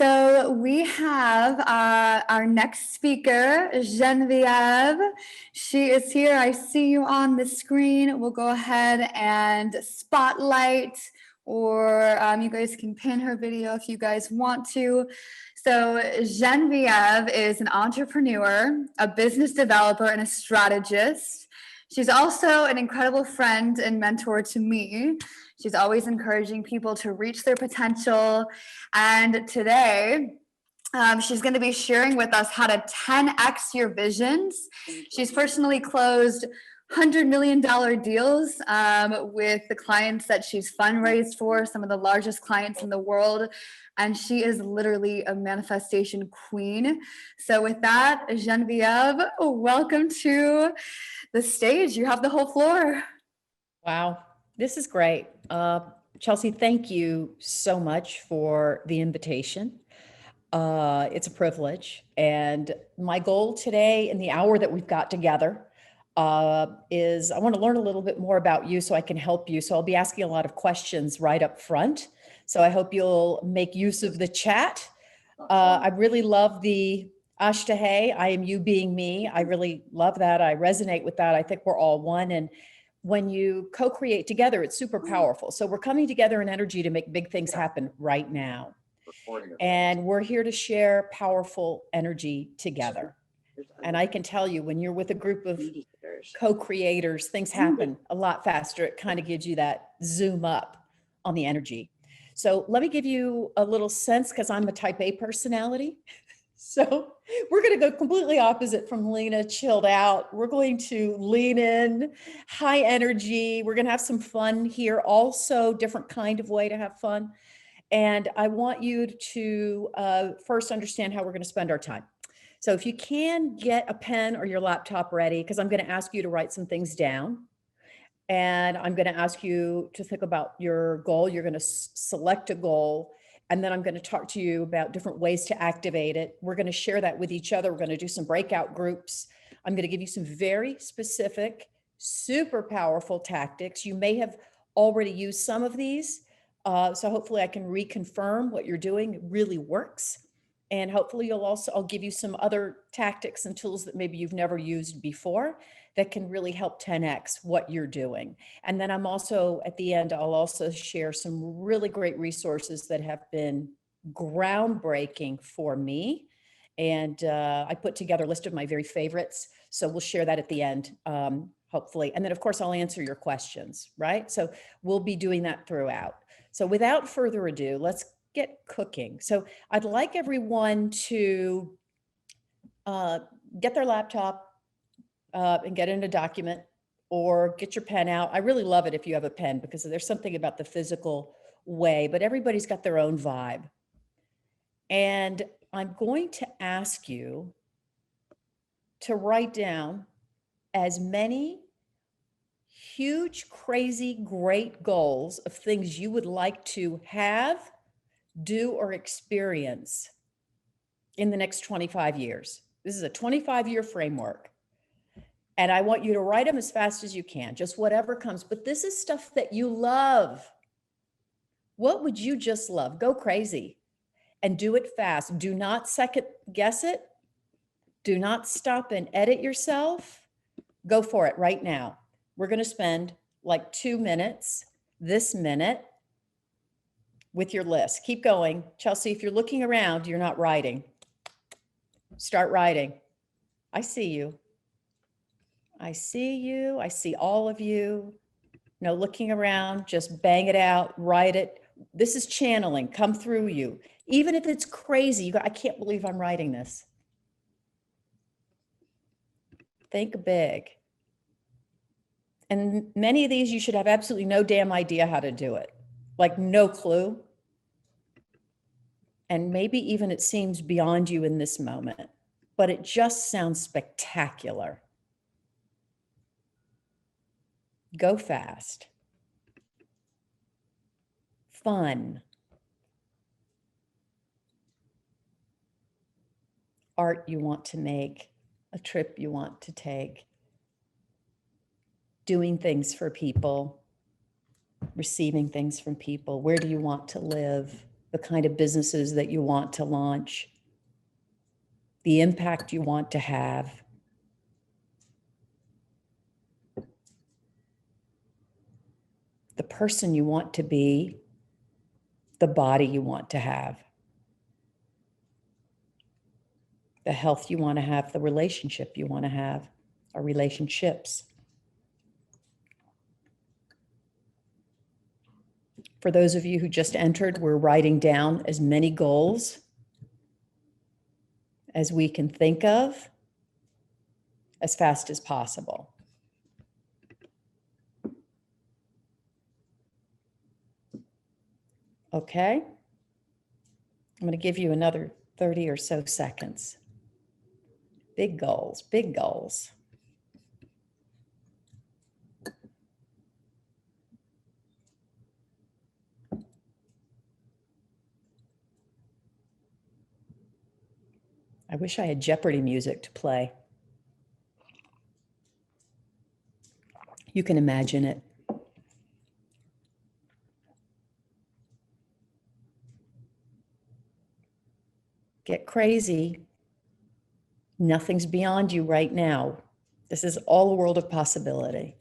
So we have our next speaker, Genevieve. She is here. I see you on the screen. We'll go ahead and spotlight, or you guys can pin her video if you guys want to. So Genevieve is an entrepreneur, a business developer, and a strategist. She's also an incredible friend and mentor to me. She's always encouraging people to reach their potential. And today, she's going to be sharing with us how to 10x your visions. She's personally closed $100 million deals with the clients that she's fundraised for, some of the largest clients in the world. And she is literally a manifestation queen. So with that, Genevieve, welcome to the stage. You have the whole floor. Wow, this is great. Chelsea, thank you so much for the invitation. It's a privilege. And my goal today in the hour that we've got together is I want to learn a little bit more about you so I can help you. So I'll be asking a lot of questions right up front. So I hope you'll make use of the chat. I really love the Ashtahe, I am you being me. I really love that. I resonate with that. I think we're all one. And when you co-create together, it's super powerful. So we're coming together in energy to make big things happen right now. And we're here to share powerful energy together. And I can tell you, when you're with a group of co-creators, things happen a lot faster. It kind of gives you that zoom up on the energy. So let me give you a little sense, because I'm a type A personality. So we're going to go completely opposite from Lena, chilled out. We're going to lean in, high energy. We're going to have some fun here. Also, different kind of way to have fun. And I want you to first understand how we're going to spend our time. So if you can get a pen or your laptop ready, because I'm going to ask you to write some things down. And I'm going to ask you to think about your goal. You're going to select a goal. And then I'm going to talk to you about different ways to activate it. We're going to share that with each other. We're going to do some breakout groups. I'm going to give you some very specific, super powerful tactics. You may have already used some of these. So hopefully I can reconfirm what you're doing really works. And hopefully I'll give you some other tactics and tools that maybe you've never used before that can really help 10x what you're doing. And then I'm also, at the end, I'll also share some really great resources that have been groundbreaking for me. And I put together a list of my very favorites. So we'll share that at the end, hopefully. And then of course I'll answer your questions, right? So we'll be doing that throughout. So without further ado, let's get cooking. So I'd like everyone to get their laptop and get in a document, or get your pen out. I really love it if you have a pen, because there's something about the physical way, but everybody's got their own vibe. And I'm going to ask you to write down as many huge, crazy, great goals of things you would like to have, do, or experience in the next 25 years. This is a 25-year framework. And I want you to write them as fast as you can, just whatever comes. But this is stuff that you love. What would you just love? Go crazy and do it fast. Do not second guess it. Do not stop and edit yourself. Go for it right now. We're going to spend like 2 minutes this minute with your list. Keep going. Chelsea, if you're looking around, you're not writing. Start writing. I see you. I see you. I see all of you. No looking around, just bang it out, write it. This is channeling, come through you. Even if it's crazy, you go, I can't believe I'm writing this. Think big. And many of these, you should have absolutely no damn idea how to do it. Like no clue. And maybe even it seems beyond you in this moment, but it just sounds spectacular. Go fast. Fun. Art you want to make, a trip you want to take, doing things for people, receiving things from people. Where do you want to live? the kind of businesses that you want to launch, the impact you want to have. The person you want to be, the body you want to have, the health you want to have, the relationship you want to have, or relationships. For those of you who just entered, we're writing down as many goals as we can think of as fast as possible. Okay? I'm going to give you another 30 or so seconds. Big goals, big goals. I wish I had Jeopardy music to play. You can imagine it. Get crazy. Nothing's beyond you right now. This is all a world of possibility.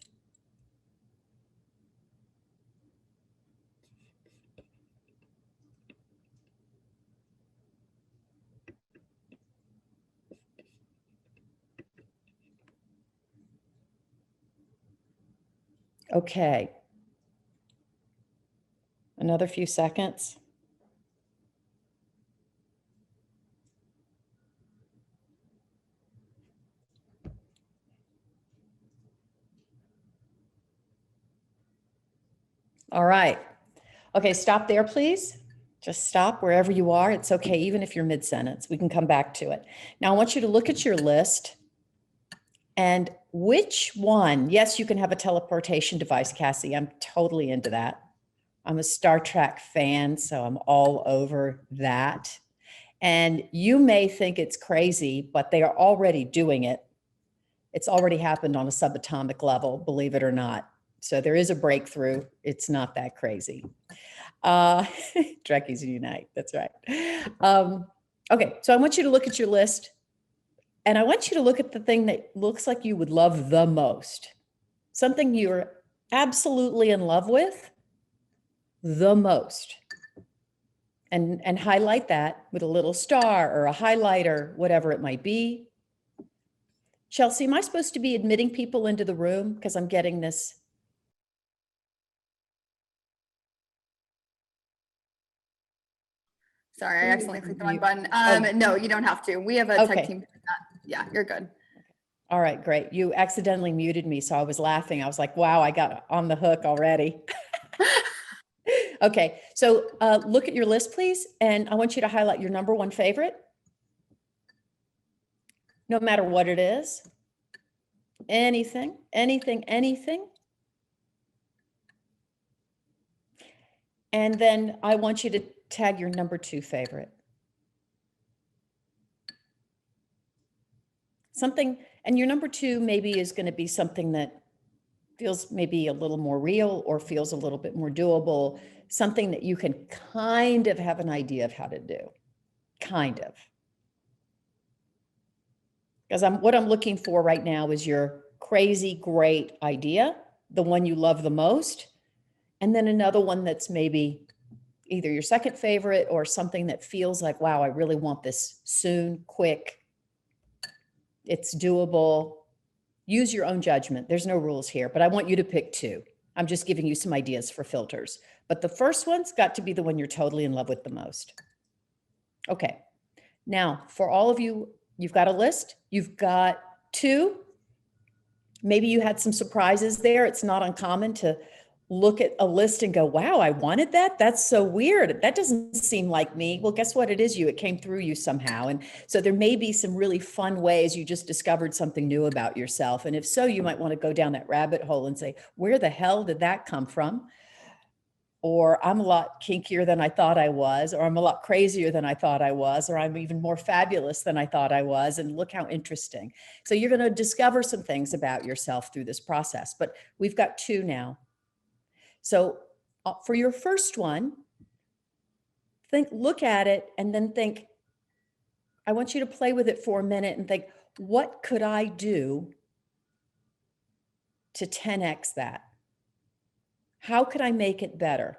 Okay. Another few seconds. All right. Okay, stop there, please. Just stop wherever you are. It's okay, even if you're mid-sentence. We can come back to it. Now, I want you to look at your list and which one, yes, you can have a teleportation device, Cassie. I'm totally into that. I'm a Star Trek fan, so I'm all over that. And you may think it's crazy, but they are already doing it. It's already happened on a subatomic level, believe it or not. So there is a breakthrough. It's not that crazy. Trekkies unite. That's right. Okay, so I want you to look at your list, and I want you to look at the thing that looks like you would love the most. Something you're absolutely in love with the most. And highlight that with a little star or a highlighter, whatever it might be. Chelsea, am I supposed to be admitting people into the room? Because I'm getting this. Sorry, I accidentally clicked the wrong button. No, you don't have to. We have a tech team. Yeah, you're good. All right, great. You accidentally muted me, so I was laughing. I was like, wow, I got on the hook already. Okay, so look at your list, please. And I want you to highlight your number one favorite, no matter what it is. Anything, anything, anything. And then I want you to tag your number two favorite. Something, and your number two maybe is going to be something that feels maybe a little more real or feels a little bit more doable, something that you can kind of have an idea of how to do, kind of. Because what I'm looking for right now is your crazy great idea, the one you love the most, and then another one that's maybe either your second favorite or something that feels like, wow, I really want this soon, quick, it's doable. Use your own judgment. There's no rules here, but I want you to pick two. I'm just giving you some ideas for filters. But the first one's got to be the one you're totally in love with the most. Okay. Now, for all of you, you've got a list. You've got two. Maybe you had some surprises there. It's not uncommon to look at a list and go, wow, I wanted that. That's so weird. That doesn't seem like me. Well, guess what? It is you. It came through you somehow. And so there may be some really fun ways you just discovered something new about yourself. And if so, you might want to go down that rabbit hole and say, where the hell did that come from? Or I'm a lot kinkier than I thought I was, or I'm a lot crazier than I thought I was, or I'm even more fabulous than I thought I was. And look how interesting. So you're going to discover some things about yourself through this process. But we've got two now. So for your first one, look at it and then think, I want you to play with it for a minute and think, what could I do to 10x that? How could I make it better?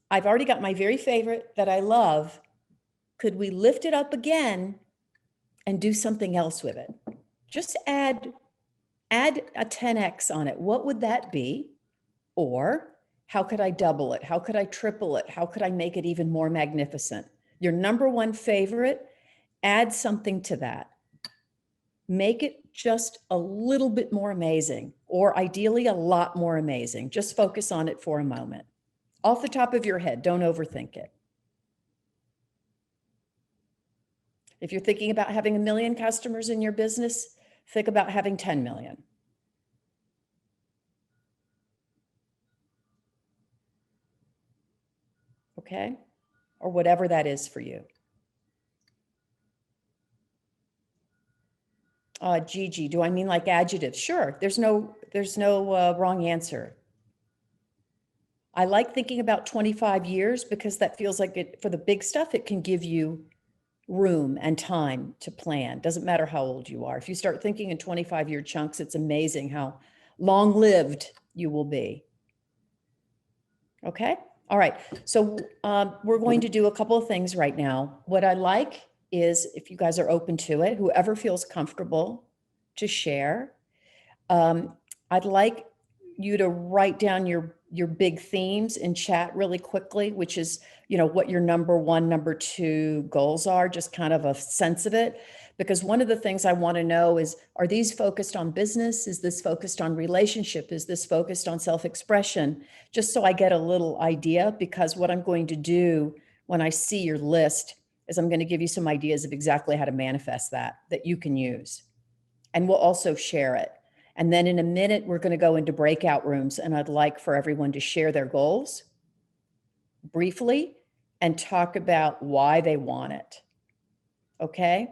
I've already got my very favorite that I love. Could we lift it up again and do something else with it? Just add a 10x on it. What would that be? Or how could I double it? How could I triple it? How could I make it even more magnificent? Your number one favorite, add something to that. Make it just a little bit more amazing, or ideally a lot more amazing. Just focus on it for a moment. Off the top of your head, don't overthink it. If you're thinking about having 1 million customers in your business, think about having 10 million. Okay? Or whatever that is for you. Gigi, do I mean like adjectives? Sure, there's no wrong answer. I like thinking about 25 years because that feels like it, for the big stuff, it can give you room and time to plan. Doesn't matter how old you are. If you start thinking in 25-year chunks, it's amazing how long-lived you will be. Okay? All right. So we're going to do a couple of things right now. What I like is, if you guys are open to it, whoever feels comfortable to share. I'd like you to write down your big themes in chat really quickly, which is, what your number one, number two goals are, just kind of a sense of it. Because one of the things I want to know is, are these focused on business? Is this focused on relationship? Is this focused on self-expression? Just so I get a little idea, because what I'm going to do when I see your list is I'm going to give you some ideas of exactly how to manifest that you can use. And we'll also share it. And then in a minute, we're going to go into breakout rooms, and I'd like for everyone to share their goals briefly and talk about why they want it. Okay?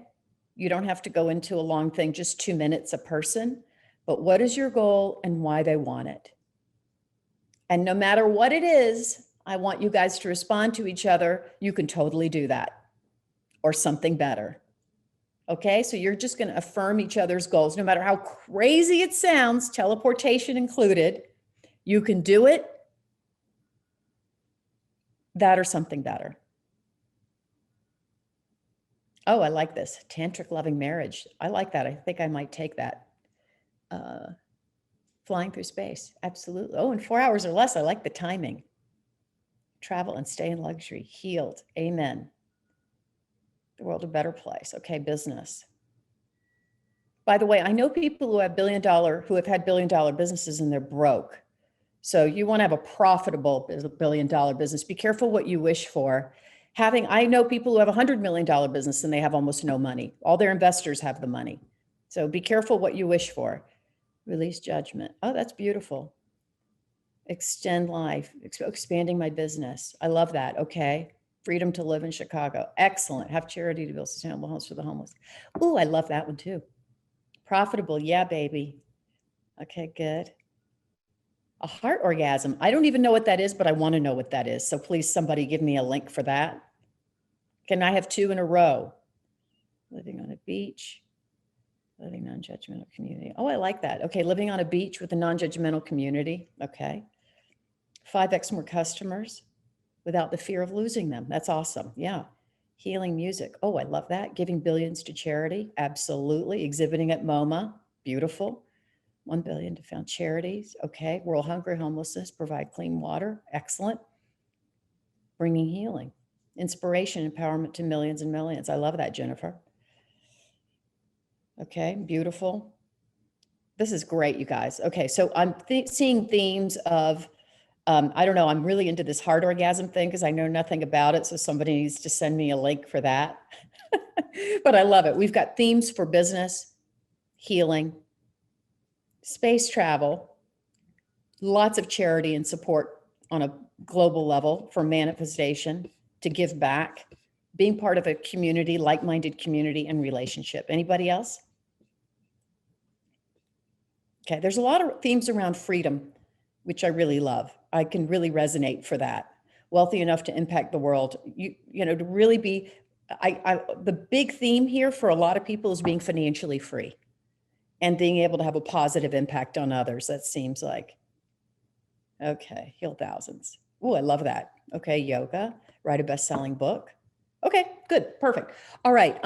You don't have to go into a long thing, just 2 minutes a person, but what is your goal and why they want it? And no matter what it is, I want you guys to respond to each other. You can totally do that, or something better. Okay, so you're just going to affirm each other's goals, no matter how crazy it sounds, teleportation included. You can do it, that or something better. Oh, I like this. Tantric loving marriage. I like that. I think I might take that. Flying through space. Absolutely. Oh, in 4 hours or less. I like the timing. Travel and stay in luxury. Healed. Amen. The world a better place. Okay, business. By the way, I know people who have had billion-dollar businesses and they're broke. So you want to have a profitable billion-dollar business. Be careful what you wish for. I know people who have $100 million business and they have almost no money. All their investors have the money. So be careful what you wish for. Release judgment. Oh, that's beautiful. Extend life, expanding my business. I love that. Okay. Freedom to live in Chicago. Excellent. Have charity to build sustainable homes for the homeless. Oh, I love that one too. Profitable. Yeah, baby. Okay, good. A heart orgasm. I don't even know what that is, but I want to know what that is. So please, somebody give me a link for that. Can I have 2 in a row? Living on a beach, living non-judgmental community. Oh, I like that. Okay, living on a beach with a non-judgmental community. Okay. 5x more customers without the fear of losing them. That's awesome. Yeah. Healing music. Oh, I love that. Giving billions to charity. Absolutely. Exhibiting at MoMA. Beautiful. 1 billion to found charities. Okay. World hunger, homelessness, provide clean water. Excellent. Bringing healing, inspiration, empowerment to millions and millions. I love that, Jennifer. Okay. Beautiful. This is great, you guys. Okay. So I'm seeing themes of, I don't know, I'm really into this heart orgasm thing because I know nothing about it. So somebody needs to send me a link for that. But I love it. We've got themes for business, healing, space travel, lots of charity and support on a global level for manifestation, to give back, being part of a community, like-minded community, and relationship. Anybody else? Okay, there's a lot of themes around freedom, which I really love. I can really resonate for that. wealthy enough to impact the world. You know, to really be, the big theme here for a lot of people is being financially free and being able to have a positive impact on others. That seems like, okay, heal thousands. Oh, I love that. Okay, yoga, write a best-selling book. Okay, good, perfect. All right,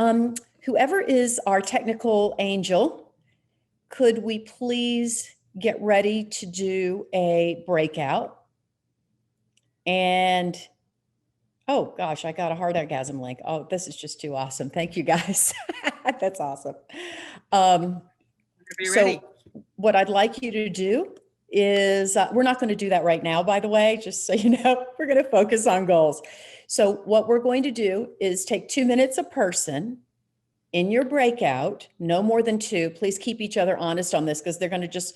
whoever is our technical angel, could we please get ready to do a breakout? And oh gosh, I got a heart orgasm link. Oh, this is just too awesome. Thank you guys. That's awesome. Be ready. So what I'd like you to do is, we're not going to do that right now, by the way, just so you know, we're going to focus on goals. So what we're going to do is take 2 minutes a person in your breakout, no more than 2. Please keep each other honest on this, because they're going to just,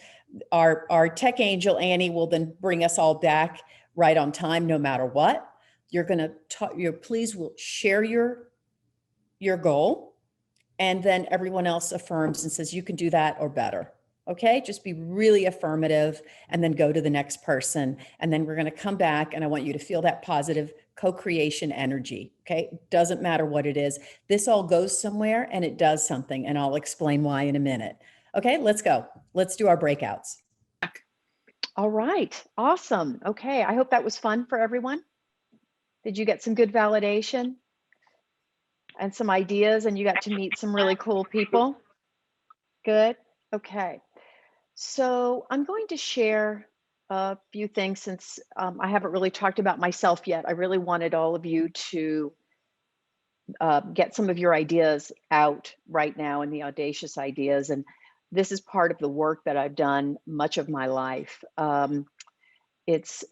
our tech angel, Annie, will then bring us all back right on time, no matter what. You're going to talk, please will share your goal. And then everyone else affirms and says, you can do that or better. Okay, just be really affirmative and then go to the next person. And then we're going to come back and I want you to feel that positive co-creation energy. Okay, doesn't matter what it is. This all goes somewhere and it does something. And I'll explain why in a minute. Okay, let's go. Let's do our breakouts. All right, awesome. Okay, I hope that was fun for everyone. Did you get some good validation and some ideas, and you got to meet some really cool people? Good. Okay. So I'm going to share a few things since I haven't really talked about myself yet. I really wanted all of you to get some of your ideas out right now, and the audacious ideas. And this is part of the work that I've done much of my life. It's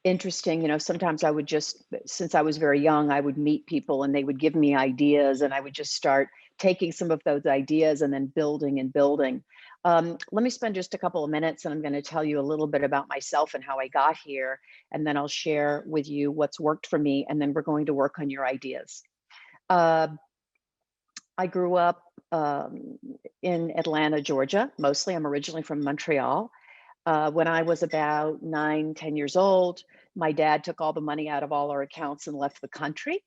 interesting, you know, sometimes I would just, since I was very young, I would meet people and they would give me ideas and I would just start taking some of those ideas and then building and building. Let me spend just a couple of minutes and I'm going to tell you a little bit about myself and how I got here. And then I'll share with you what's worked for me. And then we're going to work on your ideas. I grew up in Atlanta, Georgia. Mostly, I'm originally from Montreal. When I was about 9, 10 years old, my dad took all the money out of all our accounts and left the country.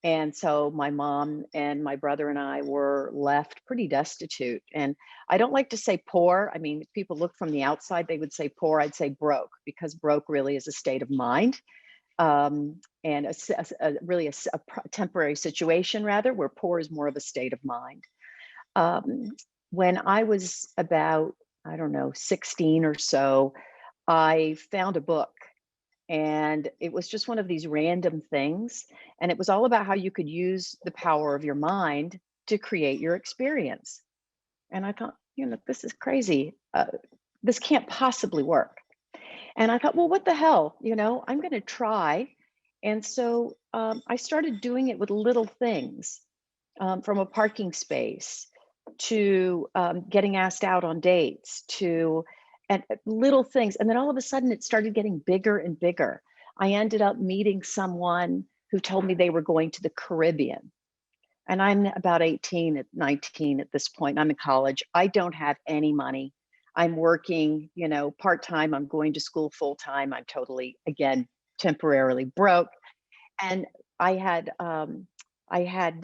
And so my mom and my brother and I were left pretty destitute. And I don't like to say poor. I mean, if people look from the outside, they would say poor. I'd say broke, because broke really is a state of mind. And really a temporary situation, rather, where poor is more of a state of mind. When I was about, I don't know, 16 or so, I found a book, and it was just one of these random things. And it was all about how you could use the power of your mind to create your experience. And I thought, you know, this is crazy. This can't possibly work. And I thought, well, what the hell, you know, I'm going to try. And so I started doing it with little things, from a parking space to getting asked out on dates, to and little things. And then all of a sudden it started getting bigger and bigger. I ended up meeting someone who told me they were going to the Caribbean. And I'm about 18 at 19 at this point. I'm in college. I don't have any money. I'm working, you know, part-time. I'm going to school full-time. I'm totally, again, temporarily broke. And I had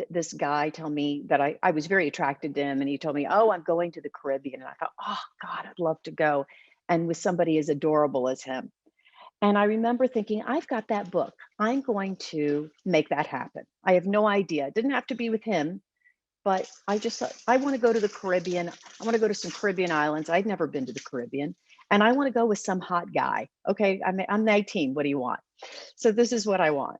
this guy tell me that I was very attracted to him, and he told me, oh, I'm going to the Caribbean. And I thought, oh God, I'd love to go. And with somebody as adorable as him. And I remember thinking, I've got that book. I'm going to make that happen. I have no idea. It didn't have to be with him, but I just thought, I want to go to the Caribbean. I want to go to some Caribbean islands. I'd never been to the Caribbean. And I want to go with some hot guy. Okay, I'm 19. What do you want? So this is what I want.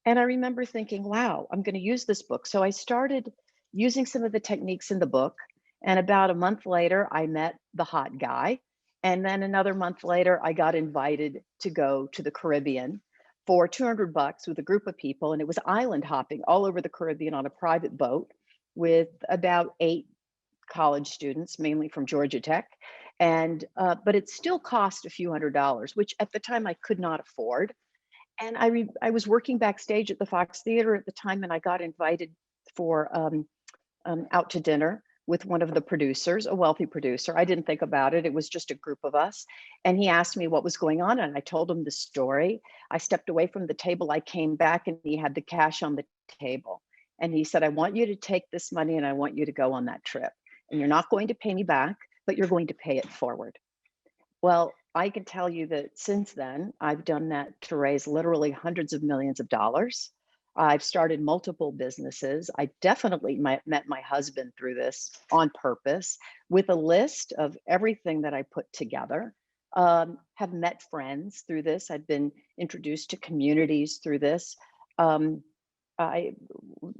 And I remember thinking, wow, I'm going to use this book. So I started using some of the techniques in the book. And about a month later, I met the hot guy. And then another month later, I got invited to go to the Caribbean for $200 with a group of people. And it was island hopping all over the Caribbean on a private boat with about 8 college students, mainly from Georgia Tech. And but it still cost a few $100s, which at the time I could not afford. And I was working backstage at the Fox Theater at the time, and I got invited for out to dinner with one of the producers, a wealthy producer. I didn't think about it. It was just a group of us. And he asked me what was going on. And I told him the story. I stepped away from the table. I came back and he had the cash on the table. And he said, I want you to take this money and I want you to go on that trip. And you're not going to pay me back, but you're going to pay it forward. Well, I can tell you that since then, I've done that to raise literally hundreds of millions of dollars. I've started multiple businesses. I definitely met my husband through this on purpose with a list of everything that I put together. Have met friends through this. I've been introduced to communities through this. The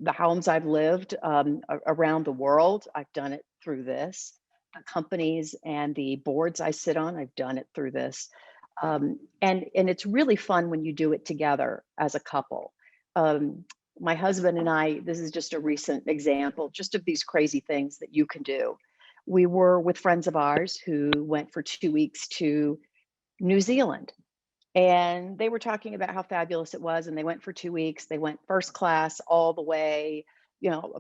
homes I've lived around the world, I've done it through this. The companies and the boards I sit on, I've done it through this. And it's really fun when you do it together as a couple. My husband and I, this is just a recent example, just of these crazy things that you can do. We were with friends of ours who went for 2 weeks to New Zealand. And they were talking about how fabulous it was. And they went for 2 weeks. They went first class all the way,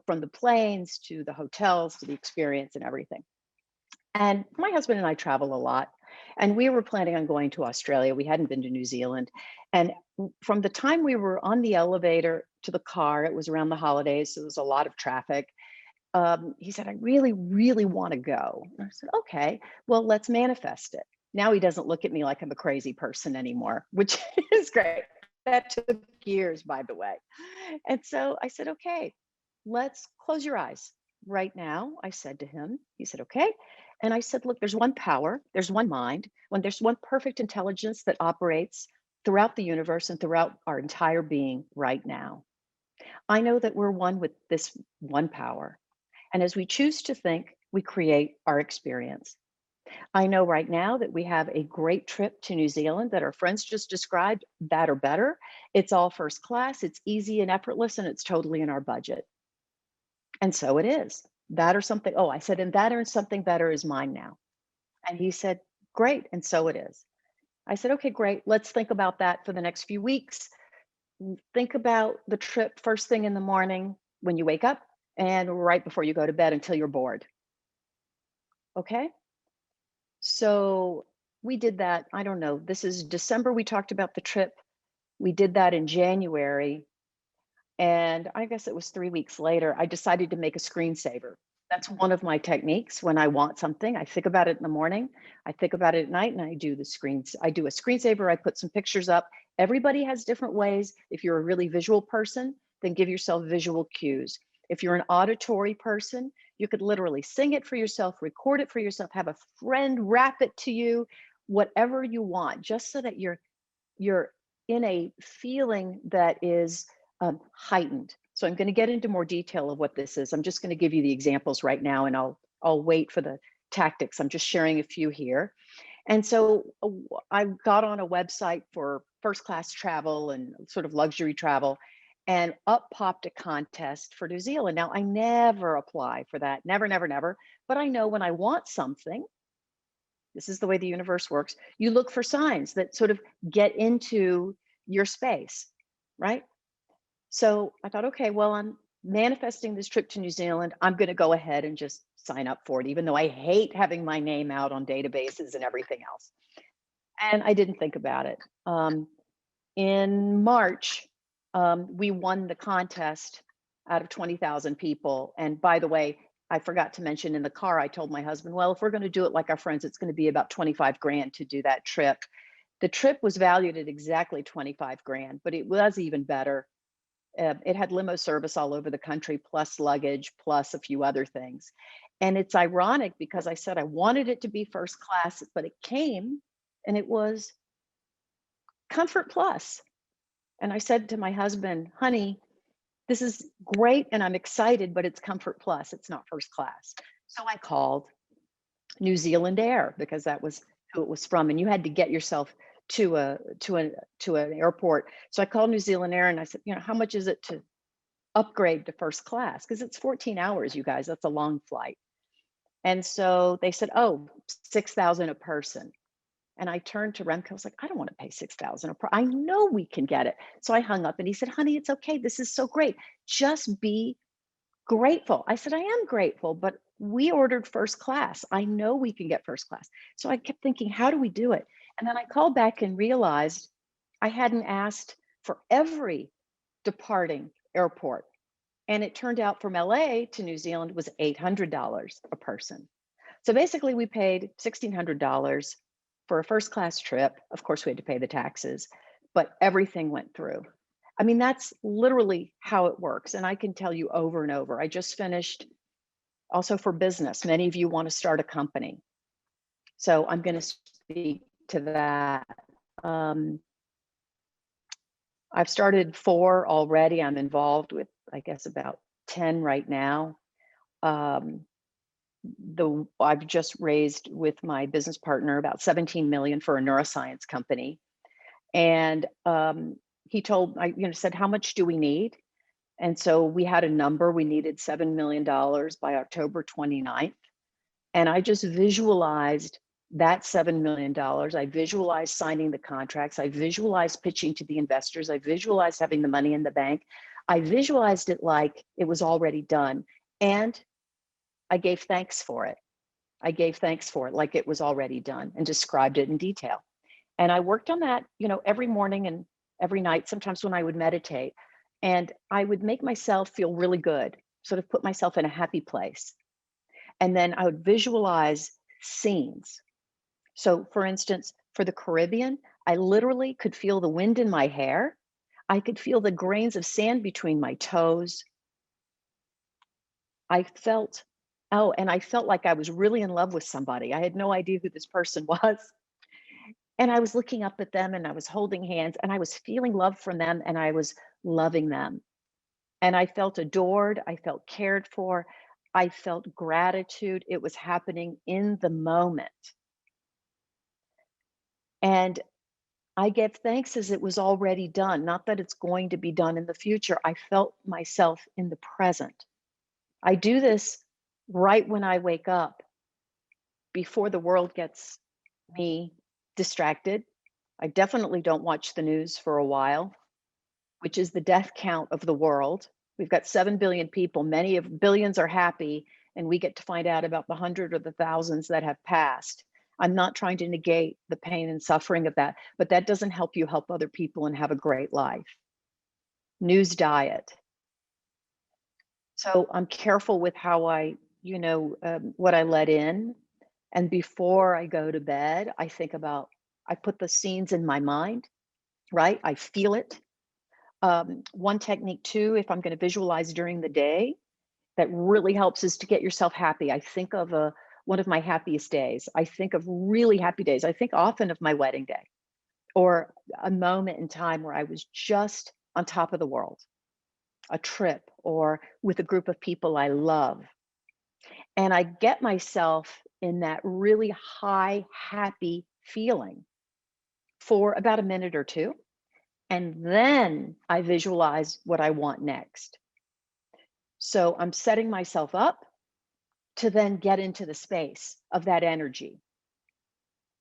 from the planes to the hotels to the experience and everything. And my husband and I travel a lot. And we were planning on going to Australia. We hadn't been to New Zealand. And from the time we were on the elevator to the car, it was around the holidays, so there was a lot of traffic. He said, I really, really want to go. And I said, okay, well, let's manifest it. Now he doesn't look at me like I'm a crazy person anymore, which is great. That took years, by the way. And so I said, okay, let's close your eyes right now. I said to him, he said, okay. And I said, look, there's one power, there's one mind, when there's one perfect intelligence that operates throughout the universe and throughout our entire being right now. I know that we're one with this one power. And as we choose to think, we create our experience. I know right now that we have a great trip to New Zealand that our friends just described, that or better. It's all first class, it's easy and effortless, and it's totally in our budget. And so it is. That or something. Oh, I said, and that or something better is mine now. And he said, great. And so it is. I said, okay, great. Let's think about that for the next few weeks. Think about the trip first thing in the morning when you wake up and right before you go to bed until you're bored. Okay. So we did that. I don't know. This is December. We talked about the trip. We did that in January. And I guess it was 3 weeks later, I decided to make a screensaver. That's one of my techniques when I want something. I think about it in the morning, I think about it at night, and I do a screensaver. I put some pictures up. Everybody has different ways. If you're a really visual person, then give yourself visual cues. If you're an auditory person, you could literally sing it for yourself, record it for yourself, have a friend rap it to you, whatever you want, just so that you're in a feeling that is heightened. So I'm going to get into more detail of what this is. I'm just going to give you the examples right now, and I'll wait for the tactics. I'm just sharing a few here. And so I got on a website for first class travel and sort of luxury travel, and up popped a contest for New Zealand. Now, I never apply for that, never, never, never. But I know when I want something, this is the way the universe works, you look for signs that sort of get into your space, right? So I thought, okay, well, I'm manifesting this trip to New Zealand. I'm going to go ahead and just sign up for it, even though I hate having my name out on databases and everything else. And I didn't think about it. In March, we won the contest out of 20,000 people. And by the way, I forgot to mention in the car, I told my husband, well, if we're going to do it like our friends, it's going to be about 25 grand to do that trip. The trip was valued at exactly 25 grand, but it was even better. It had limo service all over the country, plus luggage, plus a few other things. And it's ironic because I said I wanted it to be first class, but it came and it was comfort plus. And I said to my husband, honey, this is great and I'm excited, but it's comfort plus, it's not first class. So I called New Zealand Air because that was who it was from. And you had to get yourself to an airport. So I called New Zealand Air and I said, how much is it to upgrade to first class? Because it's 14 hours, you guys, that's a long flight. And so they said, oh, 6,000 a person. And I turned to Remco, I was like, I don't want to pay 6,000 a person. I know we can get it. So I hung up and he said, honey, it's okay. This is so great. Just be grateful. I said, I am grateful, but we ordered first class. I know we can get first class. So I kept thinking, how do we do it? And then I called back and realized I hadn't asked for every departing airport. And it turned out from LA to New Zealand was $800 a person. So basically we paid $1,600 for a first class trip. Of course, we had to pay the taxes, but everything went through. I mean, that's literally how it works. And I can tell you over and over. I just finished also for business. Many of you want to start a company. So I'm going to speak to that. I've started 4 already. I'm involved with, I guess, about 10 right now. I've just raised with my business partner about 17 million for a neuroscience company. And he told, said, how much do we need? And so we had a number. We needed $7 million by October 29th. And I just visualized that $7 million. I visualized signing the contracts. I visualized pitching to the investors. I visualized having the money in the bank. I visualized it like it was already done. And I gave thanks for it. I gave thanks for it like it was already done and described it in detail. And I worked on that, every morning and every night, sometimes when I would meditate. And I would make myself feel really good, sort of put myself in a happy place. And then I would visualize scenes. So for instance, for the Caribbean, I literally could feel the wind in my hair. I could feel the grains of sand between my toes. I felt like I was really in love with somebody. I had no idea who this person was. And I was looking up at them and I was holding hands and I was feeling love from them and I was loving them. And I felt adored. I felt cared for. I felt gratitude. It was happening in the moment. And I gave thanks as it was already done, not that it's going to be done in the future. I felt myself in the present. I do this right when I wake up, before the world gets me distracted. I definitely don't watch the news for a while, which is the death count of the world. We've got 7 billion people, many of billions are happy, and we get to find out about the 100 or the thousands that have passed. I'm not trying to negate the pain and suffering of that, but that doesn't help you help other people and have a great life. News diet. So I'm careful with how what I let in. And before I go to bed, I put the scenes in my mind, right? I feel it. One technique too, if I'm going to visualize during the day, that really helps is to get yourself happy. I think of one of my happiest days. I think of really happy days. I think often of my wedding day or a moment in time where I was just on top of the world, a trip or with a group of people I love. And I get myself in that really high, happy feeling for about a minute or two. And then I visualize what I want next. So I'm setting myself up to then get into the space of that energy.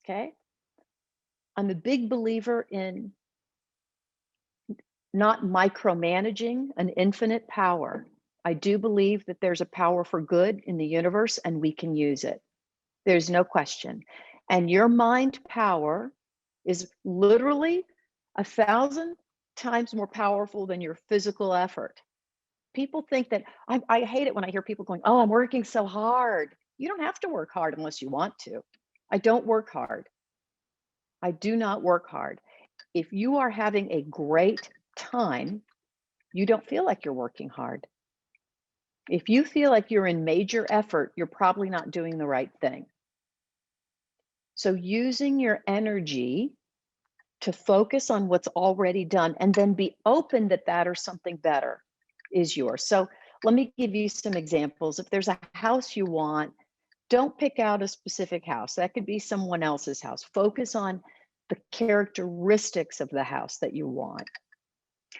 Okay. I'm a big believer in not micromanaging an infinite power. I do believe that there's a power for good in the universe and we can use it. There's no question. And your mind power is literally 1,000 times more powerful than your physical effort. People think that, I hate it when I hear people going, oh, I'm working so hard. You don't have to work hard unless you want to. I don't work hard. I do not work hard. If you are having a great time, you don't feel like you're working hard. If you feel like you're in major effort, you're probably not doing the right thing. So using your energy to focus on what's already done and then be open that or something better is yours. So let me give you some examples. If there's a house you want, don't pick out a specific house. That could be someone else's house. Focus on the characteristics of the house that you want.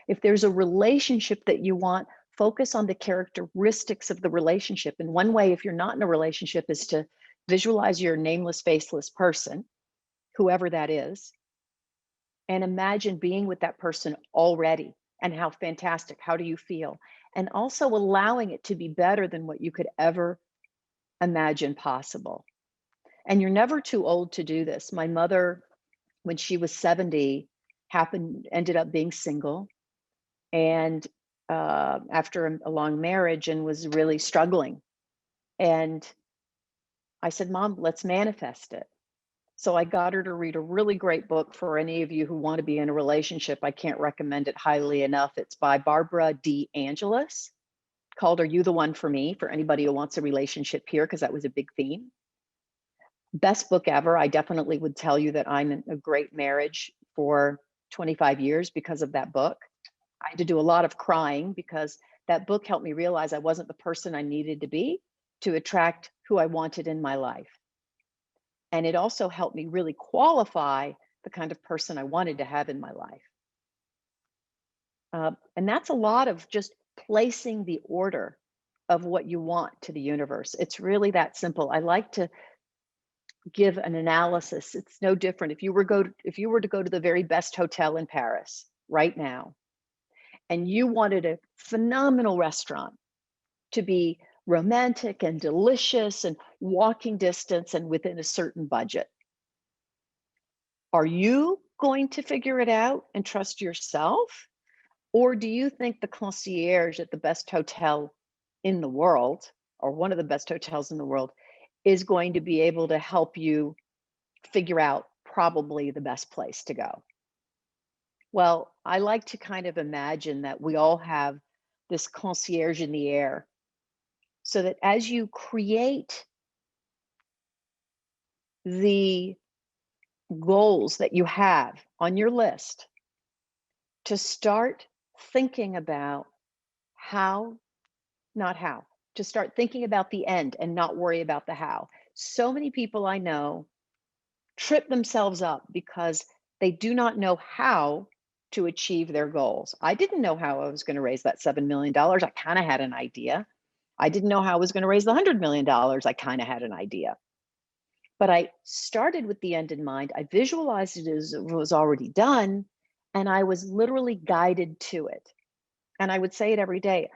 If there's a relationship that you want, focus on the characteristics of the relationship. And one way, if you're not in a relationship, is to visualize your nameless, faceless person, whoever that is, and imagine being with that person already. and how fantastic, how do you feel? And also allowing it to be better than what you could ever imagine possible. And you're never too old to do this. My mother, when she was 70, ended up being single, and after a long marriage, and was really struggling. And I said, Mom, let's manifest it. So I got her to read a really great book for any of you who want to be in a relationship. I can't recommend it highly enough. It's by Barbara D. Angelis, called Are You the One for Me? For anybody who wants a relationship here, because that was a big theme. Best book ever. I definitely would tell you that I'm in a great marriage for 25 years because of that book. I had to do a lot of crying because that book helped me realize I wasn't the person I needed to be to attract who I wanted in my life. And it also helped me really qualify the kind of person I wanted to have in my life. And that's a lot of just placing the order of what you want to the universe. It's really that simple. I like to give an analysis. It's no different. If you were to go to the very best hotel in Paris right now, and you wanted a phenomenal restaurant to be romantic and delicious and walking distance and within a certain budget, are you going to figure it out and trust yourself? Or do you think the concierge at the best hotel in the world, or one of the best hotels in the world, is going to be able to help you figure out probably the best place to go? Well, I like to kind of imagine that we all have this concierge in the air, so that as you create the goals that you have on your list, to start thinking about to start thinking about the end and not worry about the how. So many people I know trip themselves up because they do not know how to achieve their goals. I didn't know how I was going to raise that $7 million. I kind of had an idea. I didn't know how I was going to raise the $100 million. I kind of had an idea. But I started with the end in mind. I visualized it as it was already done, and I was literally guided to it. And I would say it every day.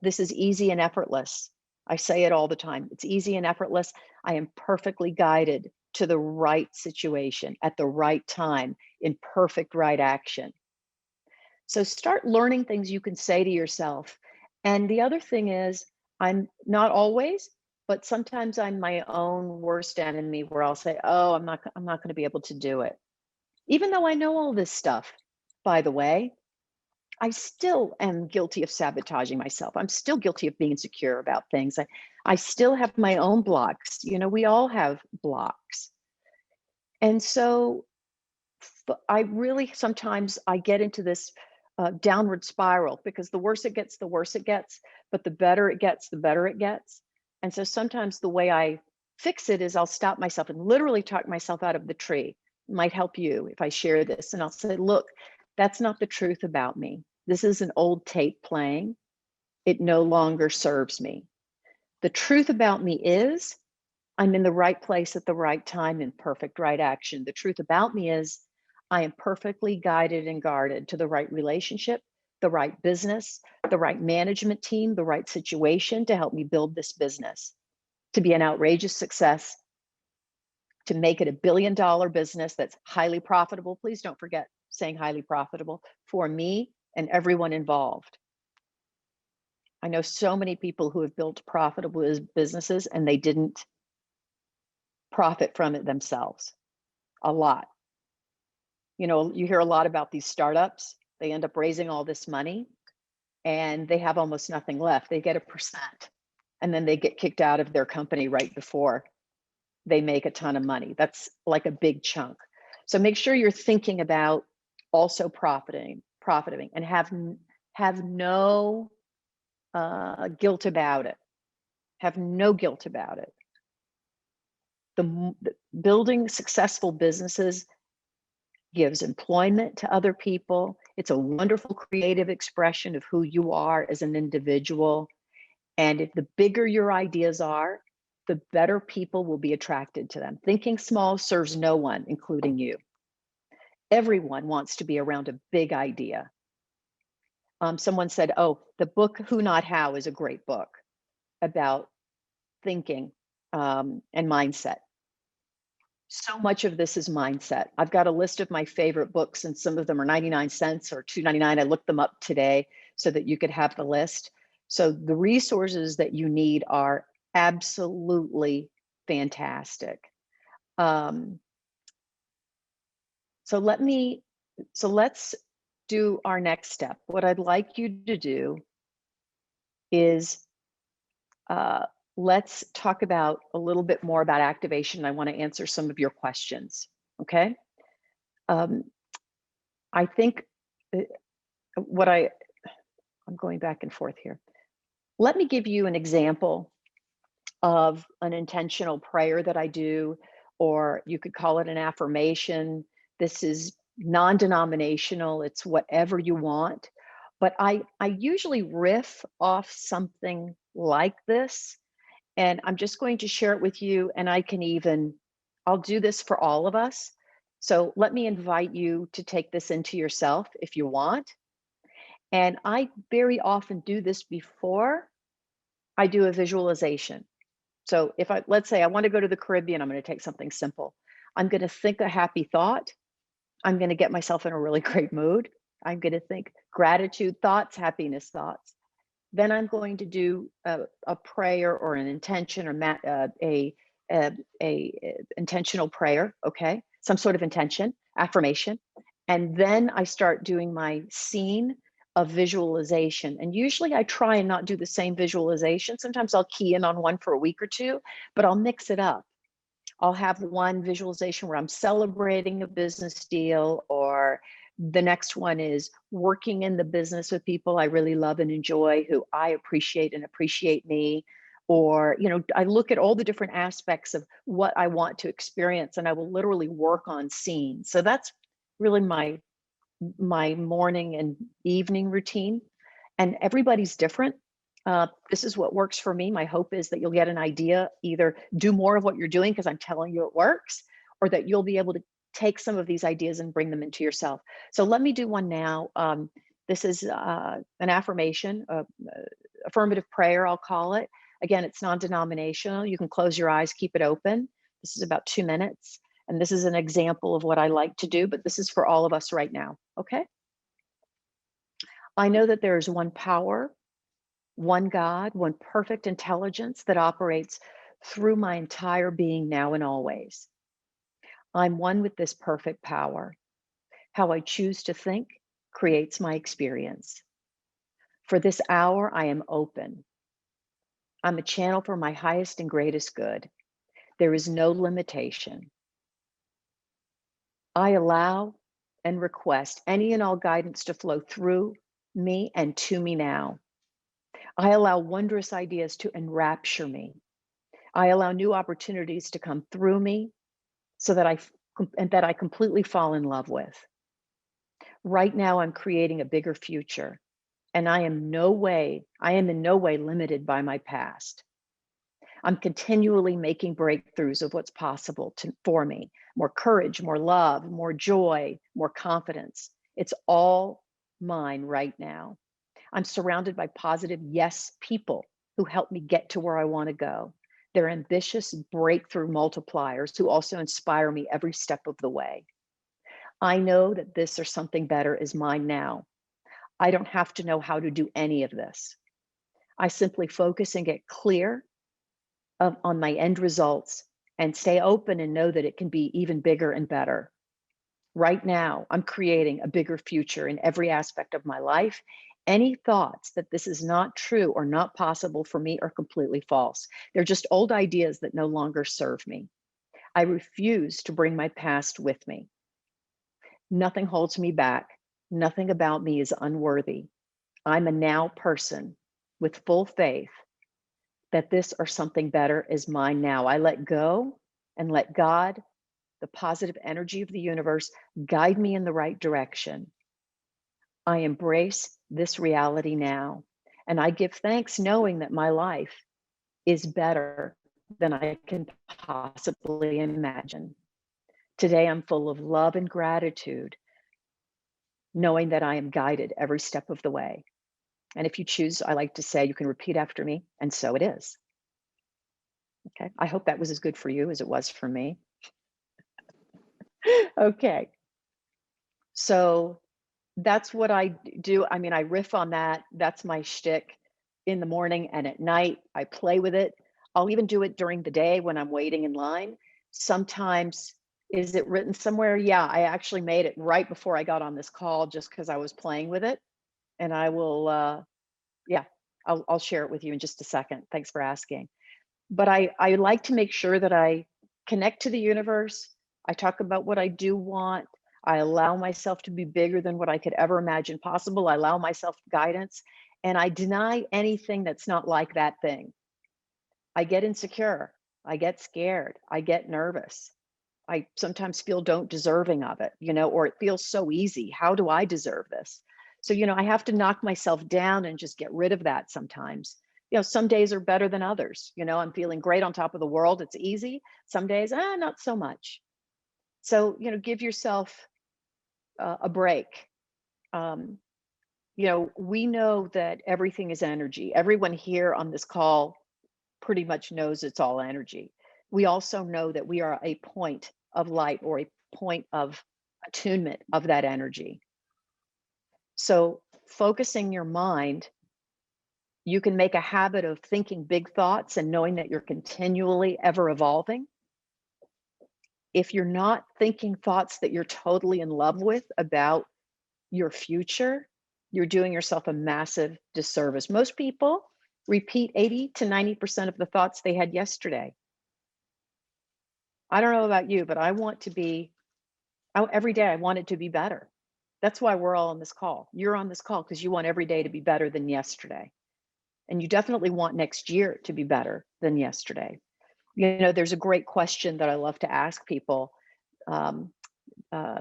This is easy and effortless. I say it all the time. It's easy and effortless. I am perfectly guided to the right situation at the right time in perfect right action. So start learning things you can say to yourself. And the other thing is, I'm not always, but sometimes I'm my own worst enemy, where I'll say, oh, I'm not going to be able to do it. Even though I know all this stuff, by the way, I still am guilty of sabotaging myself. I'm still guilty of being insecure about things. I still have my own blocks. You know, we all have blocks. And so I really, sometimes I get into this downward spiral, because the worse it gets, the worse it gets, but the better it gets, the better it gets. And so sometimes the way I fix it is I'll stop myself and literally talk myself out of the tree. It might help you if I share this. And I'll say, look, that's not the truth about me. This is an old tape playing. It no longer serves me. The truth about me is I'm in the right place at the right time in perfect right action. The truth about me is I am perfectly guided and guarded to the right relationship, the right business, the right management team, the right situation to help me build this business, to be an outrageous success, to make it $1 billion business that's highly profitable. Please don't forget saying highly profitable for me and everyone involved. I know so many people who have built profitable businesses and they didn't profit from it themselves. A lot. You know, you hear a lot about these startups. They end up raising all this money and they have almost nothing left. They get 1%, and then they get kicked out of their company right before they make a ton of money. That's like a big chunk. So make sure you're thinking about also profiting and have no guilt about it. Have no guilt about it. The building successful businesses gives employment to other people. It's a wonderful creative expression of who you are as an individual. And if the bigger your ideas are, the better people will be attracted to them. Thinking small serves no one, including you. Everyone wants to be around a big idea. Someone said, oh, the book Who Not How is a great book about thinking and mindset. So much of this is mindset. I've got a list of my favorite books, and some of them are 99 cents or $2.99. I looked them up today so that you could have the list. So the resources that you need are absolutely fantastic. So let's do our next step. What I'd like you to do is let's talk about a little bit more about activation. I want to answer some of your questions. Okay. I think I'm going back and forth here. Let me give you an example of an intentional prayer that I do, or you could call it an affirmation. This is non-denominational. It's whatever you want. But I usually riff off something like this, and I'm just going to share it with you, and I'll do this for all of us. So let me invite you to take this into yourself if you want. And I very often do this before I do a visualization. So let's say I want to go to the Caribbean, I'm going to take something simple. I'm going to think a happy thought. I'm going to get myself in a really great mood. I'm going to think gratitude thoughts, happiness thoughts. Then I'm going to do a prayer or an intention or a intentional prayer, okay? Some sort of intention, affirmation. And then I start doing my scene of visualization. And usually I try and not do the same visualization. Sometimes I'll key in on one for a week or two, but I'll mix it up. I'll have one visualization where I'm celebrating a business deal, or the next one is working in the business with people I really love and enjoy, who I appreciate and appreciate me. Or, I look at all the different aspects of what I want to experience, and I will literally work on scenes. So that's really my morning and evening routine. And everybody's different. This is what works for me. My hope is that you'll get an idea, either do more of what you're doing because I'm telling you it works, or that you'll be able to take some of these ideas and bring them into yourself. So let me do one now. This is an affirmation, affirmative prayer, I'll call it. Again, it's non-denominational. You can close your eyes, keep it open. This is about 2 minutes. And this is an example of what I like to do, but this is for all of us right now, okay? I know that there is one power, one God, one perfect intelligence that operates through my entire being now and always. I'm one with this perfect power. How I choose to think creates my experience. For this hour, I am open. I'm a channel for my highest and greatest good. There is no limitation. I allow and request any and all guidance to flow through me and to me now. I allow wondrous ideas to enrapture me. I allow new opportunities to come through me so that I completely fall in love with. Right now, I'm creating a bigger future, and I am in no way limited by my past. I'm continually making breakthroughs of what's possible for me. More courage, more love, more joy, more confidence. It's all mine right now. I'm surrounded by positive yes people who help me get to where I want to go. They're ambitious breakthrough multipliers who also inspire me every step of the way. I know that this or something better is mine now. I don't have to know how to do any of this. I simply focus and get clear on my end results and stay open and know that it can be even bigger and better. Right now, I'm creating a bigger future in every aspect of my life. Any thoughts that this is not true or not possible for me are completely false. They're just old ideas that no longer serve me. I refuse to bring my past with me. Nothing holds me back. Nothing about me is unworthy. I'm a now person with full faith that this or something better is mine now. I let go and let God, the positive energy of the universe, guide me in the right direction. I embrace this reality now, and I give thanks knowing that my life is better than I can possibly imagine. Today, I'm full of love and gratitude, knowing that I am guided every step of the way. And if you choose, I like to say, you can repeat after me, and so it is. Okay. I hope that was as good for you as it was for me. Okay. So that's what I do. I mean, I riff on that. That's my shtick in the morning and at night. I play with it. I'll even do it during the day when I'm waiting in line. Sometimes, is it written somewhere? Yeah, I actually made it right before I got on this call just because I was playing with it. And I will, yeah, I'll share it with you in just a second. Thanks for asking. But I like to make sure that I connect to the universe. I talk about what I do want. I allow myself to be bigger than what I could ever imagine possible. I allow myself guidance, and I deny anything that's not like that thing. I get insecure. I get scared. I get nervous. I sometimes feel don't deserving of it, or it feels so easy. How do I deserve this? So, I have to knock myself down and just get rid of that sometimes. Some days are better than others. I'm feeling great on top of the world. It's easy. Some days, not so much. So, give yourself a break. Um, we know that everything is energy. Everyone here on this call pretty much knows it's all energy. We also know that we are a point of light or a point of attunement of that energy. So, focusing your mind, you can make a habit of thinking big thoughts and knowing that you're continually ever evolving. If you're not thinking thoughts that you're totally in love with about your future, you're doing yourself a massive disservice. Most people repeat 80 to 90% of the thoughts they had yesterday. I don't know about you, but every day I want it to be better. That's why we're all on this call. You're on this call because you want every day to be better than yesterday. And you definitely want next year to be better than yesterday. There's a great question that I love to ask people. Um, uh,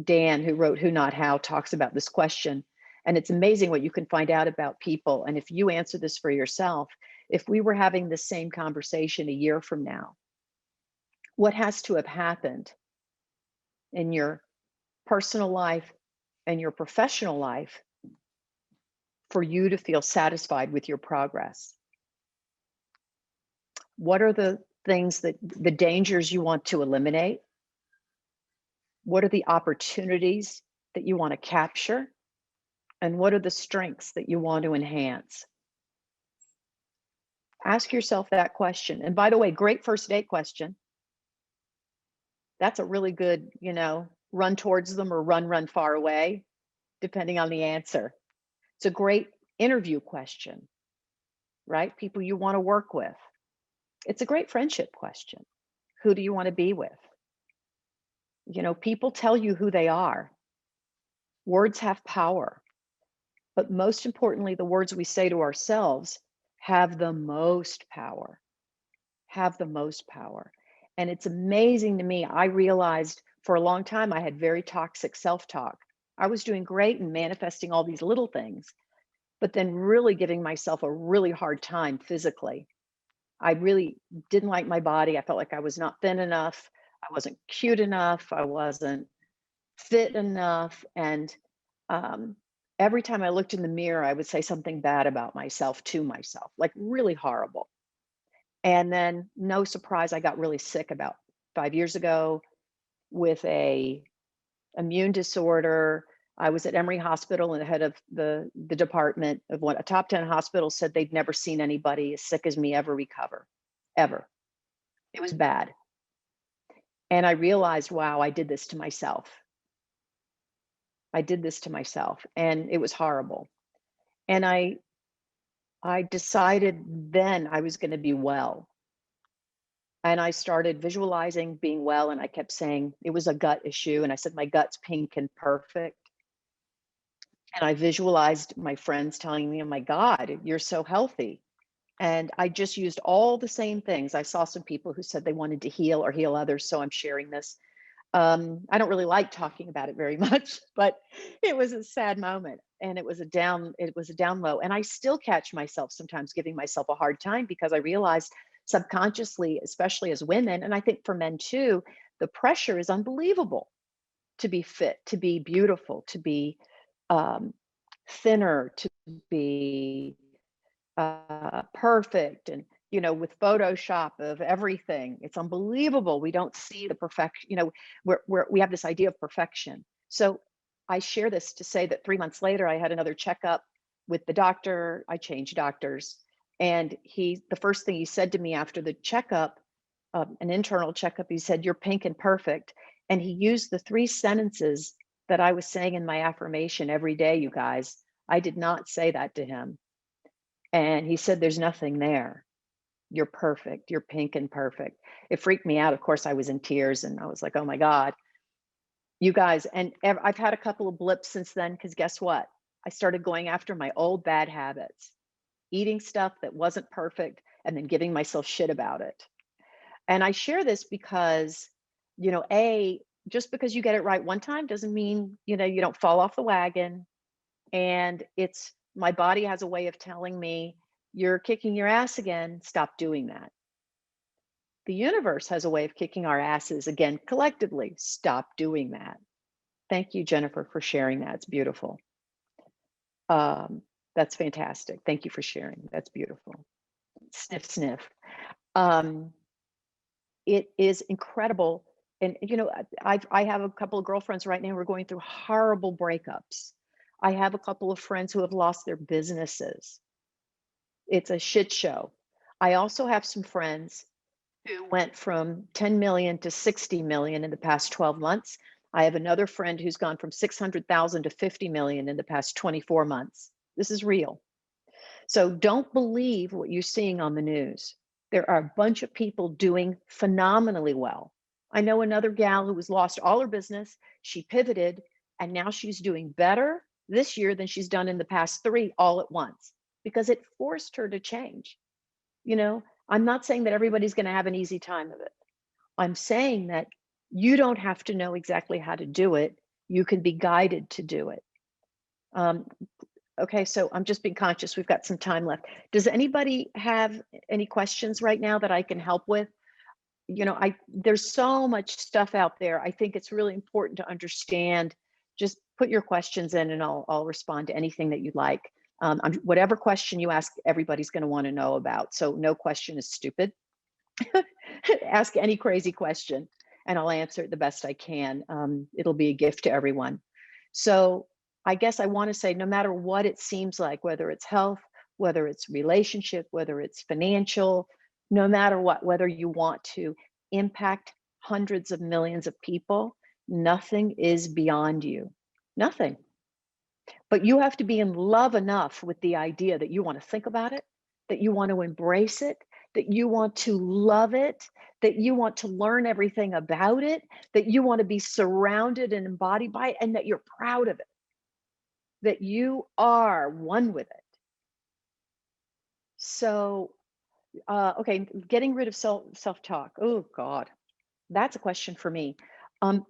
Dan, who wrote Who Not How, talks about this question. And it's amazing what you can find out about people. And if you answer this for yourself, if we were having the same conversation a year from now, what has to have happened in your personal life and your professional life for you to feel satisfied with your progress? What are the things the dangers you want to eliminate? What are the opportunities that you want to capture? And what are the strengths that you want to enhance? Ask yourself that question. And by the way, great first date question. That's a really good, run towards them or run far away, depending on the answer. It's a great interview question, right? People you want to work with. It's a great friendship question. Who do you want to be with? People tell you who they are. Words have power. But most importantly, the words we say to ourselves have the most power. Have the most power. And it's amazing to me. I realized for a long time I had very toxic self-talk. I was doing great and manifesting all these little things, but then really giving myself a really hard time physically. I really didn't like my body. I felt like I was not thin enough. I wasn't cute enough. I wasn't fit enough. And every time I looked in the mirror, I would say something bad about myself to myself, like really horrible. And then, no surprise, I got really sick about 5 years ago with a immune disorder. I was at Emory Hospital, and the head of the department of a top 10 hospital said they'd never seen anybody as sick as me ever recover, ever. It was bad. And I realized, wow, I did this to myself. I did this to myself, and it was horrible. And I decided then I was going to be well. And I started visualizing being well, and I kept saying it was a gut issue. And I said, my gut's pink and perfect. And I visualized my friends telling me, oh my God, you're so healthy. And I just used all the same things. I saw some people who said they wanted to heal or heal others. So I'm sharing this. I don't really like talking about it very much, but it was a sad moment, and it was a down low. And I still catch myself sometimes giving myself a hard time because I realized subconsciously, especially as women, and I think for men too, the pressure is unbelievable to be fit, to be beautiful, to be thinner to be perfect, and with Photoshop of everything. It's unbelievable. We don't see the perfection. We have this idea of perfection. So I share this to say that 3 months later, I had another checkup with the doctor. I changed doctors, and the first thing he said to me after the checkup, an internal checkup, he said, "You're pink and perfect." And he used the 3 sentences that I was saying in my affirmation every day, you guys. I did not say that to him. And he said, "There's nothing there. You're perfect. You're pink and perfect." It freaked me out. Of course, I was in tears, and I was like, oh my God, you guys. And I've had a couple of blips since then, because guess what? I started going after my old bad habits, eating stuff that wasn't perfect, and then giving myself shit about it. And I share this because, just because you get it right one time doesn't mean, you don't fall off the wagon. And my body has a way of telling me, "You're kicking your ass again, stop doing that." The universe has a way of kicking our asses again collectively, stop doing that. Thank you, Jennifer, for sharing that. It's beautiful. That's fantastic. Thank you for sharing. That's beautiful. Sniff, sniff. It is incredible. And, I have a couple of girlfriends right now who are going through horrible breakups. I have a couple of friends who have lost their businesses. It's a shit show. I also have some friends who went from 10 million to 60 million in the past 12 months. I have another friend who's gone from 600,000 to 50 million in the past 24 months. This is real. So don't believe what you're seeing on the news. There are a bunch of people doing phenomenally well. I know another gal who has lost all her business. She pivoted, and now she's doing better this year than she's done in the past 3 all at once, because it forced her to change. I'm not saying that everybody's going to have an easy time of it. I'm saying that you don't have to know exactly how to do it. You can be guided to do it. Okay, so I'm just being conscious. We've got some time left. Does anybody have any questions right now that I can help with? There's so much stuff out there. I think it's really important to understand. Just put your questions in, and I'll respond to anything that you'd like. Whatever question you ask, everybody's going to want to know about. So no question is stupid. Ask any crazy question, and I'll answer it the best I can. It'll be a gift to everyone. So I guess I want to say, no matter what it seems like, whether it's health, whether it's relationship, whether it's financial, no matter what, whether you want to impact hundreds of millions of people, nothing is beyond you. Nothing. But you have to be in love enough with the idea that you want to think about it, that you want to embrace it, that you want to love it, that you want to learn everything about it, that you want to be surrounded and embodied by it, and that you're proud of it, that you are one with it. So, okay, getting rid of self-talk. Oh God, that's a question for me.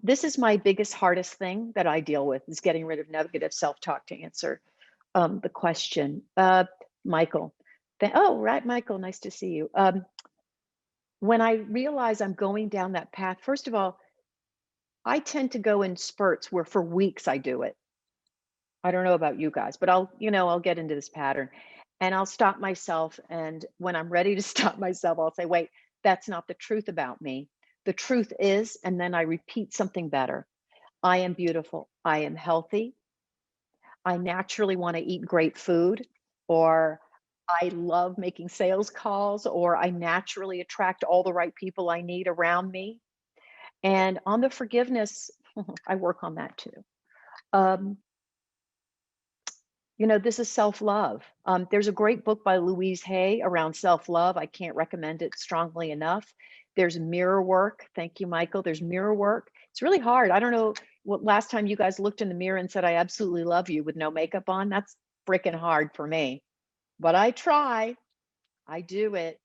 This is my biggest, hardest thing that I deal with, is getting rid of negative self-talk, to answer the question. Michael. Oh, right, Michael, nice to see you. When I realize I'm going down that path, first of all, I tend to go in spurts where for weeks I do it. I don't know about you guys, but I'll get into this pattern, and I'll stop myself. And when I'm ready to stop myself, I'll say, wait, that's not the truth about me. The truth is, and then I repeat something better. I am beautiful. I am healthy. I naturally want to eat great food, or I love making sales calls, or I naturally attract all the right people I need around me. And on the forgiveness, I work on that too. This is self-love. There's a great book by Louise Hay around self-love. I can't recommend it strongly enough. There's mirror work. Thank you, Michael. There's mirror work. It's really hard. I don't know what last time you guys looked in the mirror and said, "I absolutely love you," with no makeup on. That's freaking hard for me, but I try. I do it.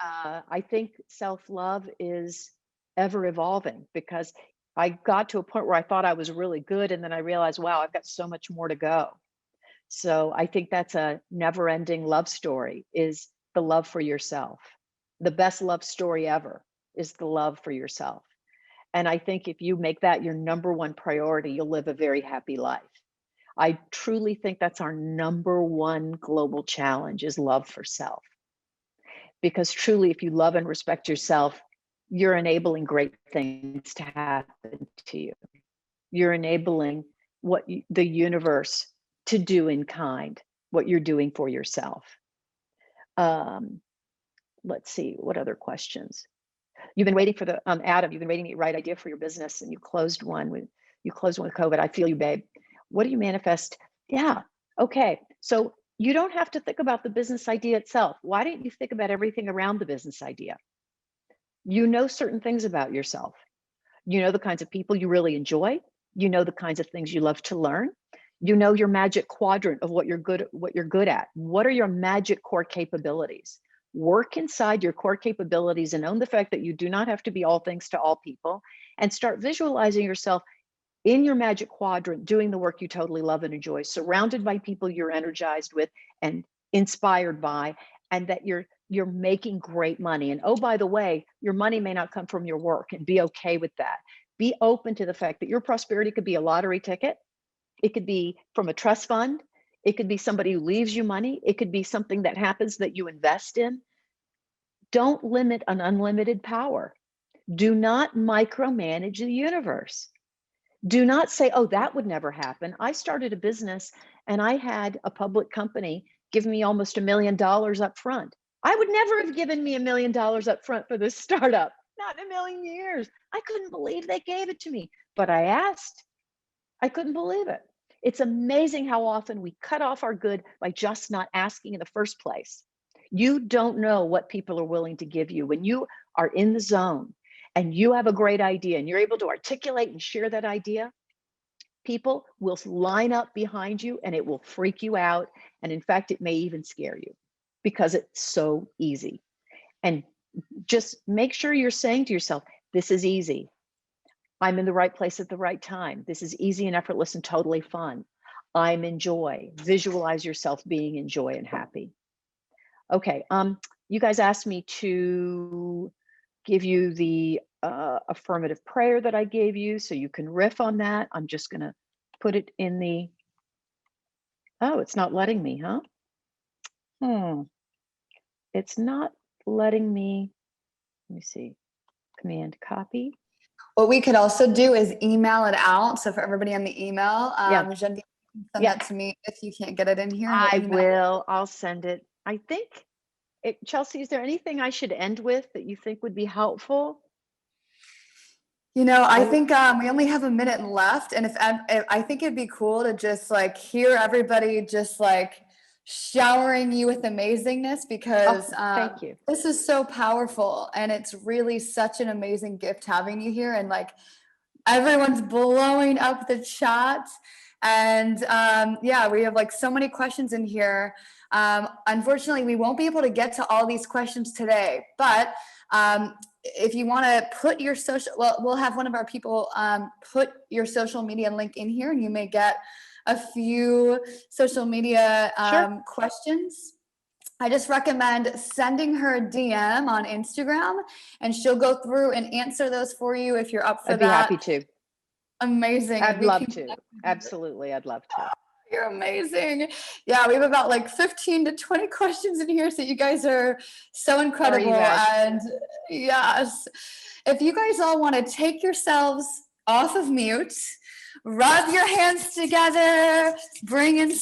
I think self-love is ever evolving, because I got to a point where I thought I was really good, and then I realized, wow, I've got so much more to go. So I think that's a never-ending love story, is the love for yourself. The best love story ever is the love for yourself. And I think if you make that your number one priority, you'll live a very happy life. I truly think that's our number one global challenge is love for self. Because truly, if you love and respect yourself, you're enabling great things to happen to you. You're enabling the universe to do in kind, what you're doing for yourself. Let's see, what other questions? You've been waiting for the Adam. You've been waiting the right idea for your business, and you closed one with COVID. I feel you, babe. What do you manifest? Yeah. Okay. So you don't have to think about the business idea itself. Why don't you think about everything around the business idea? You know certain things about yourself. You know the kinds of people you really enjoy. You know the kinds of things you love to learn. You know your magic quadrant of what you're good at. What are your magic core capabilities? Work inside your core capabilities and own the fact that you do not have to be all things to all people, and start visualizing yourself in your magic quadrant doing the work you totally love and enjoy, surrounded by people you're energized with and inspired by, and that you're making great money. And oh, by the way, your money may not come from your work, and be okay with that. Be open to the fact that your prosperity could be a lottery ticket. It could be from a trust fund. It could be somebody who leaves you money. It could be something that happens that you invest in. Don't limit an unlimited power. Do not micromanage the universe. Do not say, oh, that would never happen. I started a business and I had a public company give me almost $1 million up front. I would never have given me $1 million up front for this startup. Not in a million years. I couldn't believe they gave it to me, but I asked. I couldn't believe it. It's amazing how often we cut off our good by just not asking in the first place. You don't know what people are willing to give you when you are in the zone and you have a great idea and you're able to articulate and share that idea. People will line up behind you and it will freak you out. And in fact, it may even scare you because it's so easy. And just make sure you're saying to yourself, this is easy. I'm in the right place at the right time. This is easy and effortless and totally fun. I'm in joy. Visualize yourself being in joy and happy. Okay, you guys asked me to give you the affirmative prayer that I gave you so you can riff on that. I'm just gonna put it in the, oh, it's not letting me, huh? It's not letting me, let me see, command copy. What we could also do is email it out. So for everybody on the email, Genevieve, send that to me if you can't get it in here. I will. I'll send it. I think Chelsea, is there anything I should end with that you think would be helpful? You know, I think we only have a minute left, and if I think it'd be cool to just like hear everybody just like showering you with amazingness, because thank you. This is so powerful, and it's really such an amazing gift having you here, and like everyone's blowing up the chat. And yeah, we have like so many questions in here. Unfortunately, we won't be able to get to all these questions today, but if you want to put your social, well, we'll have one of our people put your social media link in here, and you may get a few social media questions. I just recommend sending her a DM on Instagram, and she'll go through and answer those for you if you're up for that. I'd be happy to. Amazing. I'd love to. Absolutely, I'd love to. You're amazing. Yeah, we have about like 15 to 20 questions in here, so you guys are so incredible. And yes, if you guys all want to take yourselves off of mute, rub your hands together, bring in